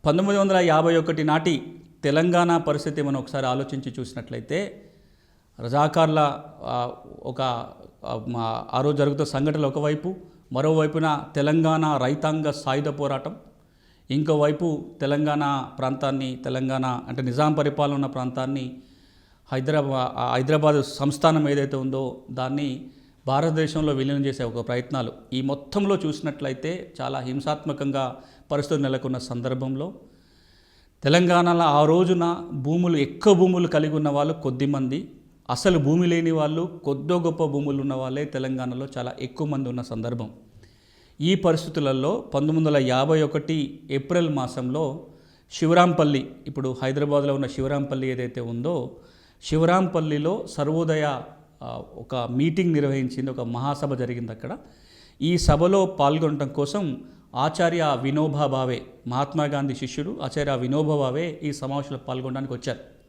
1951 నాటి తెలంగాణ పరిస్థితి మనం ఒకసారి ఆలోచించి చూసినట్లయితే రజాకార్ల ఒక ఆ రోజు జరుగుతున్న సంఘటనలు ఒకవైపు, మరోవైపున తెలంగాణ రైతాంగ సాయుధ పోరాటం, ఇంకోవైపు తెలంగాణ ప్రాంతాన్ని, తెలంగాణ అంటే నిజాం పరిపాలన ఉన్న ప్రాంతాన్ని హైదరాబాద్ సంస్థానం ఏదైతే ఉందో దాన్ని భారతదేశంలో విలీనం చేసే ఒక ప్రయత్నాలు, ఈ మొత్తంలో చూసినట్లయితే చాలా హింసాత్మకంగా పరిస్థితులు నెలకొన్న సందర్భంలో తెలంగాణలో ఆ రోజున ఎక్కువ భూములు కలిగి ఉన్న వాళ్ళు కొద్దిమంది, అసలు భూమి లేని వాళ్ళు కొద్దో గొప్ప భూములు ఉన్న వాళ్ళే తెలంగాణలో చాలా ఎక్కువ మంది ఉన్న సందర్భం. ఈ పరిస్థితులలో 1951 ఏప్రిల్ మాసంలో శివరాంపల్లి, ఇప్పుడు హైదరాబాద్లో ఉన్న శివరాంపల్లి ఏదైతే ఉందో, శివరాంపల్లిలో సర్వోదయ ఒక మీటింగ్ నిర్వహించింది, ఒక మహాసభ జరిగింది అక్కడ. ఈ సభలో పాల్గొనడం కోసం ఆచార్య వినోబా భావే, మహాత్మా గాంధీ శిష్యుడు ఆచార్య వినోబా భావే ఈ సమావేశంలో పాల్గొనడానికి వచ్చారు.